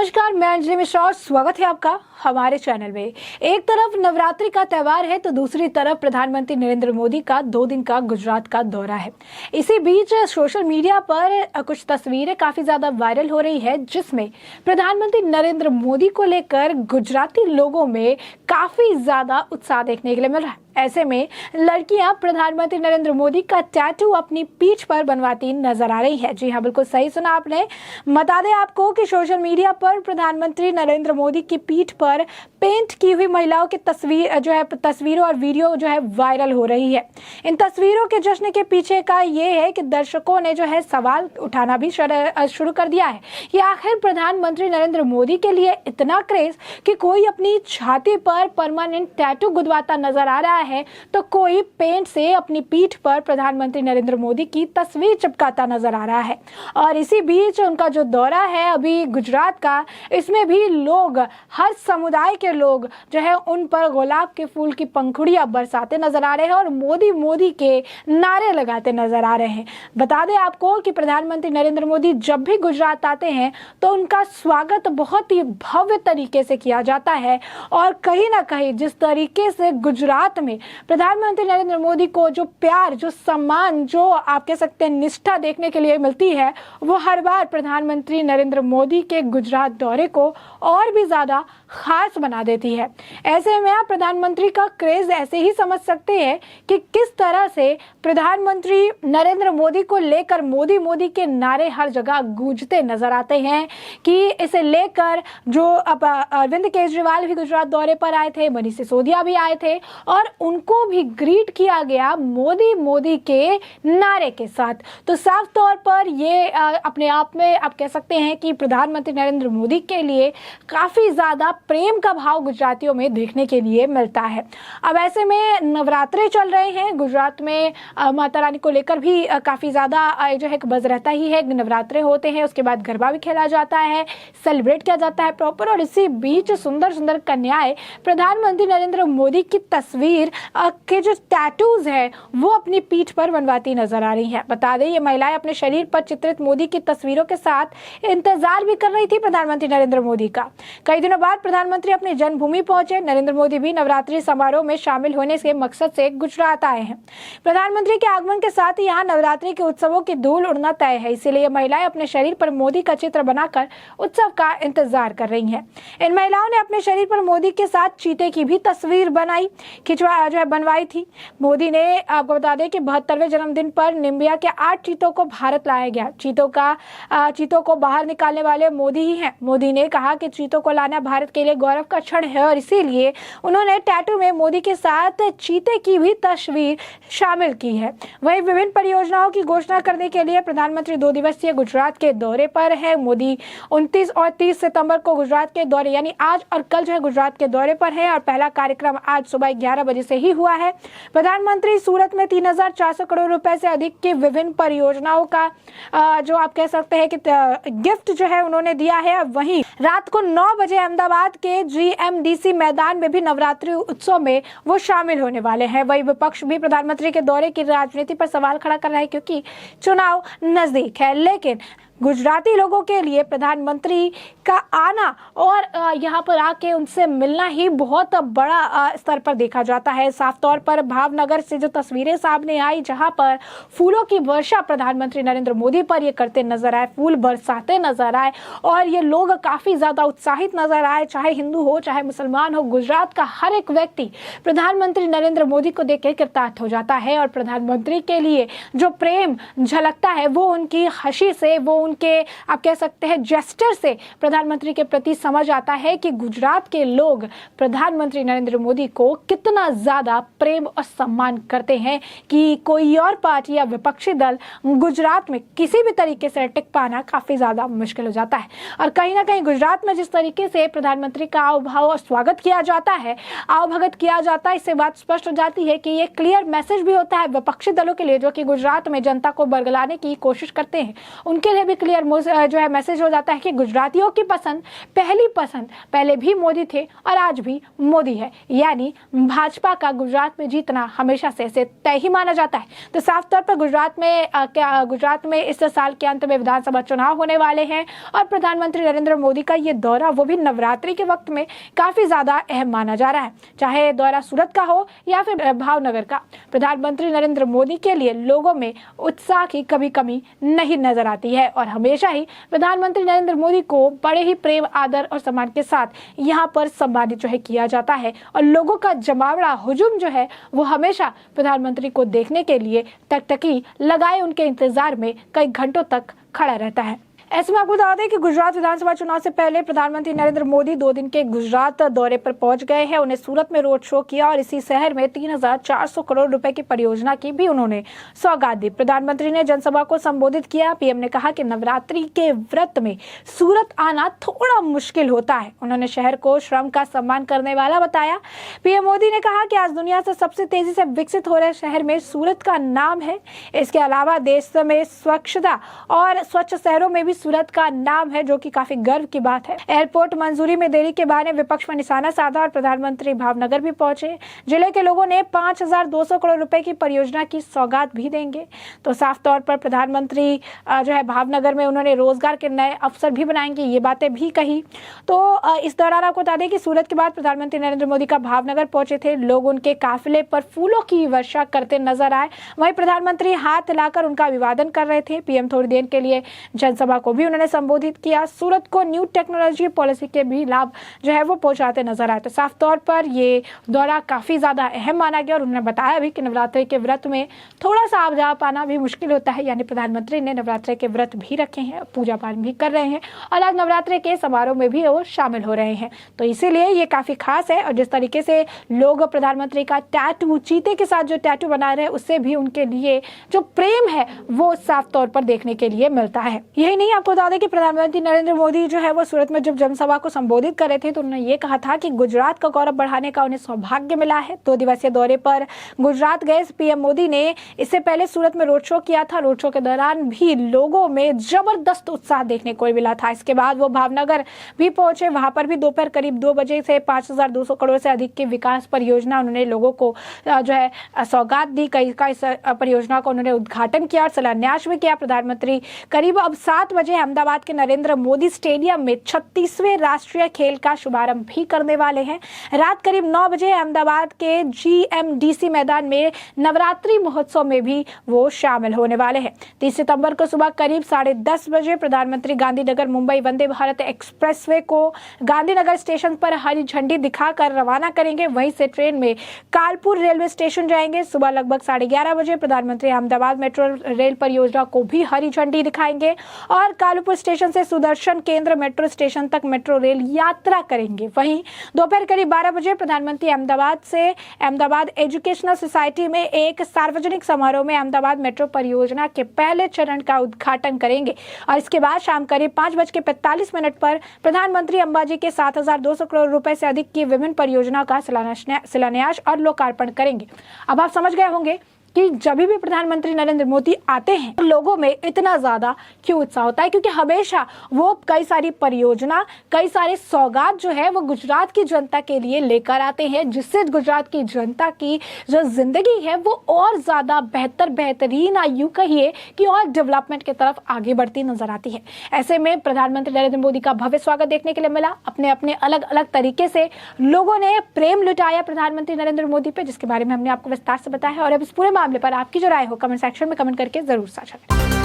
नमस्कार, मैं अंजलि मिश्रा और स्वागत है आपका हमारे चैनल में। एक तरफ नवरात्रि का त्यौहार है तो दूसरी तरफ प्रधानमंत्री नरेंद्र मोदी का 2 दिन का गुजरात का दौरा है। इसी बीच सोशल मीडिया पर कुछ तस्वीरें काफी ज्यादा वायरल हो रही है, जिसमें प्रधानमंत्री नरेंद्र मोदी को लेकर गुजराती लोगों में काफी ज्यादा उत्साह देखने के लिए मिल रहा है। ऐसे में लड़कियां प्रधानमंत्री नरेंद्र मोदी का टैटू अपनी पीठ पर बनवाती नजर आ रही है। जी हाँ, बिल्कुल सही सुना आपने। बता दें आपको कि सोशल मीडिया पर प्रधानमंत्री नरेंद्र मोदी की पीठ पर पेंट की हुई महिलाओं की तस्वीरों और वीडियो वायरल हो रही है। इन तस्वीरों के जश्न के पीछे का ये है कि दर्शकों ने सवाल उठाना भी शुरू कर दिया है कि आखिर प्रधानमंत्री नरेंद्र मोदी के लिए इतना क्रेज कि कोई अपनी छाती पर परमानेंट टैटू गुदवाता नजर आ रहा है तो कोई पेंट से अपनी पीठ पर प्रधानमंत्री नरेंद्र मोदी की तस्वीर चिपकाता नजर आ रहा है। और इसी बीच उनका जो दौरा है अभी गुजरात का, इसमें भी लोग, हर समुदाय के लोग उन पर गुलाब के फूल की पंखुड़ियां बरसाते नजर आ रहे हैं और मोदी मोदी के नारे लगाते नजर आ रहे हैं। बता दें आपको कि प्रधानमंत्री नरेंद्र मोदी जब भी गुजरात आते हैं तो उनका स्वागत बहुत ही भव्य तरीके से किया जाता है और कहीं ना कहीं जिस तरीके से गुजरात में प्रधानमंत्री नरेंद्र मोदी को जो प्यार, जो सम्मान, जो आप कह सकते हैं निष्ठा देखने के लिए मिलती है, वो हर बार प्रधानमंत्री नरेंद्र मोदी के गुजरात दौरे को और भी ज्यादा खास बना देती है। ऐसे में आप प्रधानमंत्री का क्रेज ऐसे ही समझ सकते हैं कि किस तरह से प्रधानमंत्री नरेंद्र मोदी को लेकर मोदी मोदी के नारे हर जगह गूंजते नजर आते हैं। कि इसे लेकर जो अब अरविंद केजरीवाल भी गुजरात दौरे पर आए थे, मनीष सिसोदिया भी आए थे और उनको भी ग्रीट किया गया मोदी मोदी के नारे के साथ। तो साफ तौर पर ये अपने आप में आप कह सकते हैं कि प्रधानमंत्री नरेंद्र मोदी के लिए काफी ज्यादा प्रेम का भाव गुजरातियों में देखने के लिए मिलता है। अब ऐसे में नवरात्रे चल रहे हैं गुजरात में, माता रानी को लेकर भी काफी ज्यादा बज रहता ही है। नवरात्रे होते हैं, उसके बाद गरबा भी खेला जाता है, सेलिब्रेट किया जाता है प्रॉपर। और इसी बीच सुंदर सुंदर कन्याएं प्रधानमंत्री नरेंद्र मोदी की तस्वीर के जो टैटूज है वो अपनी पीठ पर बनवाती नजर आ रही है। बता दें ये महिलाएं अपने शरीर पर चित्रित मोदी की तस्वीरों के साथ इंतजार भी कर रही थी प्रधानमंत्री नरेंद्र मोदी का। कई दिनों बाद प्रधानमंत्री अपनी जन्मभूमि पहुंचे। नरेंद्र मोदी भी नवरात्रि समारोह में शामिल होने के मकसद से गुजरात आए हैं। प्रधानमंत्री के आगमन के साथ ही यहाँ नवरात्रि के उत्सवों की धूल उड़ना तय है, इसीलिए महिलाएं अपने शरीर पर मोदी का चित्र बनाकर उत्सव का इंतजार कर रही हैं। इन महिलाओं ने अपने शरीर पर मोदी के साथ चीते की भी तस्वीर बनवाई थी। मोदी ने आपको बता दें कि 72वें जन्मदिन पर निम्बिया के 8 चीतों को भारत लाया गया। चीतों को बाहर निकालने वाले मोदी ही हैं। मोदी ने कहा कि चीतों को लाना भारत के लिए गौरव का क्षण है और इसीलिए उन्होंने टैटू में मोदी के साथ चीते की भी तस्वीर शामिल की है। वहीं विभिन्न परियोजनाओं की घोषणा करने के लिए प्रधानमंत्री 2 दिवसीय गुजरात के दौरे पर है। मोदी 29 और 30 सितंबर को गुजरात के दौरे यानी आज और कल गुजरात के दौरे पर है और पहला कार्यक्रम आज सुबह 11 बजे से ही हुआ है। प्रधानमंत्री सूरत में 3,400 करोड़ रुपए से अधिक की विभिन्न परियोजनाओं का जो आप कह सकते हैं कि गिफ्ट उन्होंने दिया है। वहीं रात को 9 बजे अहमदाबाद के GMDC मैदान में भी नवरात्रि उत्सव में वो शामिल होने वाले हैं। वही विपक्ष भी प्रधानमंत्री के दौरे की राजनीति पर सवाल खड़ा कर रहा है क्योंकि चुनाव नजदीक है, लेकिन गुजराती लोगों के लिए प्रधानमंत्री का आना और यहाँ पर आके उनसे मिलना ही बहुत बड़ा स्तर पर देखा जाता है। साफ तौर पर भावनगर से जो तस्वीरें सामने आई, जहाँ पर फूलों की वर्षा प्रधानमंत्री नरेंद्र मोदी पर ये करते नजर आए, फूल बरसाते नजर आए और ये लोग काफी ज्यादा उत्साहित नजर आए, चाहे हिंदू हो चाहे मुसलमान हो। गुजरात का हर एक व्यक्ति प्रधानमंत्री नरेंद्र मोदी को देख कर कृतार्थ हो जाता है और प्रधानमंत्री के लिए जो प्रेम झलकता है वो उनकी हंसी से, वो उनके आप कह सकते हैं जेस्चर से प्रधानमंत्री के प्रति समझ आता है कि गुजरात के लोग प्रधानमंत्री नरेंद्र मोदी को कितना ज्यादा प्रेम और सम्मान करते हैं कि कोई और पार्टी या विपक्षी दल गुजरात में किसी भी तरीके से टिक पाना काफी ज्यादा मुश्किल हो जाता है। और कहीं ना कहीं गुजरात में जिस तरीके से प्रधानमंत्री का आवभाव और स्वागत किया जाता है, आवभगत किया जाता है, इससे बात स्पष्ट हो जाती है कि ये क्लियर मैसेज भी होता है विपक्षी दलों के लिए जो कि गुजरात में जनता को बरगलाने की कोशिश करते हैं, उनके लिए भी क्लियर जो है मैसेज हो जाता है कि गुजरातियों की पसंद पहले भी मोदी थे और आज भी मोदी है, यानी भाजपा का गुजरात में जीतना हमेशा से तय ही माना जाता है। तो साफ तौर पर गुजरात में इस साल के अंत में विधानसभा चुनाव होने वाले हैं और प्रधानमंत्री नरेंद्र मोदी का ये दौरा, वो भी नवरात्रि के वक्त में, काफी ज्यादा अहम माना जा रहा है। चाहे दौरा सूरत का हो या फिर भावनगर का, प्रधानमंत्री नरेंद्र मोदी के लिए लोगों में उत्साह की कभी कमी नहीं नजर आती है और हमेशा ही प्रधानमंत्री नरेंद्र मोदी को बड़े ही प्रेम, आदर और सम्मान के साथ यहाँ पर सम्मानित जो है किया जाता है और लोगों का जमावड़ा हुजूम जो है वो हमेशा प्रधानमंत्री को देखने के लिए टकटकी लगाए उनके इंतजार में कई घंटों तक खड़ा रहता है। ऐसे में आपको बता दें कि गुजरात विधानसभा चुनाव से पहले प्रधानमंत्री नरेंद्र मोदी 2 दिन के गुजरात दौरे पर पहुंच गए हैं। उन्हें सूरत में रोड शो किया और इसी शहर में 3,400 करोड़ रुपए की परियोजना की भी उन्होंने सौगात दी। प्रधानमंत्री ने जनसभा को संबोधित किया। पीएम ने कहा कि नवरात्रि के व्रत में सूरत आना थोड़ा मुश्किल होता है। उन्होंने शहर को श्रम का सम्मान करने वाला बताया। पीएम मोदी ने कहा कि आज दुनिया से सबसे तेजी से विकसित हो रहे शहर में सूरत का नाम है। इसके अलावा देश में स्वच्छता और स्वच्छ शहरों में भी सूरत का नाम है, जो कि काफी गर्व की बात है। एयरपोर्ट मंजूरी में देरी के बहाने विपक्ष में निशाना साधा और प्रधानमंत्री भावनगर भी पहुंचे। जिले के लोगों ने 5,200 करोड़ रुपए की परियोजना की सौगात भी देंगे। तो साफ तौर पर प्रधानमंत्री जो है भावनगर में उन्होंने रोजगार के नए अवसर भी बनाएंगे, ये बातें भी कही। तो इस दौरान आपको बता दें कि सूरत के बाद प्रधानमंत्री नरेंद्र मोदी का भावनगर पहुंचे थे। लोग उनके काफिले पर फूलों की वर्षा करते नजर आए। वहीं प्रधानमंत्री हाथ हिलाकर उनका अभिवादन कर रहे थे। पीएम थोड़ी देर के लिए जनसभा को भी उन्होंने संबोधित किया। सूरत को न्यू टेक्नोलॉजी पॉलिसी के भी लाभ जो है वो पहुंचाते नजर आए। तो साफ तौर पर ये दौरा काफी ज्यादा अहम माना गया और उन्होंने बताया भी कि नवरात्रि के व्रत में थोड़ा सा आप जा पाना भी मुश्किल होता है, यानी प्रधानमंत्री ने नवरात्रि के व्रत भी रखे हैं, पूजा पाठ भी कर रहे हैं और आज नवरात्रि के समारोह में भी वो शामिल हो रहे हैं। तो इसीलिए ये काफी खास है और जिस तरीके से लोग प्रधानमंत्री का टैटू, चीते के साथ जो टैटू बना रहे हैं, उससे भी उनके लिए जो प्रेम है वो साफ तौर पर देखने के लिए मिलता है। यही नहीं, आपको बता दें कि प्रधानमंत्री नरेंद्र मोदी जो है वो सूरत में जब जनसभा को संबोधित कर रहे थे तो उन्होंने ये कहा था कि गुजरात का गौरव बढ़ाने का उन्हें सौभाग्य मिला है। 2 दिवसीय दौरे पर गुजरात गए पीएम मोदी ने इससे पहले सूरत में रोड शो किया था। रोड शो के दौरान भी लोगों में जबरदस्त उत्साह देखने को मिला था। इसके बाद वो भावनगर भी पहुंचे। वहां पर भी दोपहर करीब 2 बजे से 5,200 करोड़ से अधिक की विकास परियोजना उन्होंने लोगों को जो है सौगात दी। कई परियोजना का उन्होंने उद्घाटन किया और शिलान्यास भी किया। प्रधानमंत्री करीब अब 7 बजे अहमदाबाद के नरेंद्र मोदी स्टेडियम में 36वें राष्ट्रीय खेल का शुभारंभ भी करने वाले हैं। रात करीब 9 बजे अहमदाबाद के GMDC मैदान में नवरात्रि महोत्सव में भी वो शामिल होने वाले हैं। 30 सितंबर को सुबह करीब 10:30 बजे प्रधानमंत्री गांधीनगर मुंबई वंदे भारत एक्सप्रेसवे को गांधीनगर स्टेशन पर हरी झंडी दिखाकर रवाना करेंगे। वहीं से ट्रेन में कालपुर रेलवे स्टेशन जाएंगे। सुबह लगभग 11:30 बजे प्रधानमंत्री अहमदाबाद मेट्रो रेल परियोजना को भी हरी झंडी दिखाएंगे और कालपुर स्टेशन से सुदर्शन केंद्र मेट्रो स्टेशन तक मेट्रो रेल यात्रा करेंगे। वहीं दोपहर करीब 12 बजे प्रधानमंत्री अहमदाबाद एजुकेशनल सोसाइटी में एक सार्वजनिक समारोह में अहमदाबाद मेट्रो परियोजना के पहले चरण का उद्घाटन करेंगे और इसके बाद शाम करीब 5:45 पर प्रधानमंत्री अंबाजी के 7,200 करोड़ रुपए से अधिक की विभिन्न परियोजना का शिलान्यास और लोकार्पण करेंगे। अब आप समझ गए होंगे कि जब भी प्रधानमंत्री नरेंद्र मोदी आते हैं तो लोगों में इतना ज्यादा क्यों उत्साह होता है, क्योंकि हमेशा वो कई सारी परियोजना, कई सारे सौगात जो है वो गुजरात की जनता के लिए लेकर आते हैं, जिससे गुजरात की जनता की जो जिंदगी है वो और ज्यादा बेहतरीन, यूं कहिए कि और डेवलपमेंट की तरफ आगे बढ़ती नजर आती है। ऐसे में प्रधानमंत्री नरेंद्र मोदी का भव्य स्वागत देखने के लिए मिला। अपने अपने अलग अलग तरीके से लोगों ने प्रेम लुटाया प्रधानमंत्री नरेंद्र मोदी पे, जिसके बारे में हमने आपको विस्तार से बताया है। और अब इस पूरे मामले पर आपकी जो राय हो कमेंट सेक्शन में कमेंट करके जरूर साझा करें।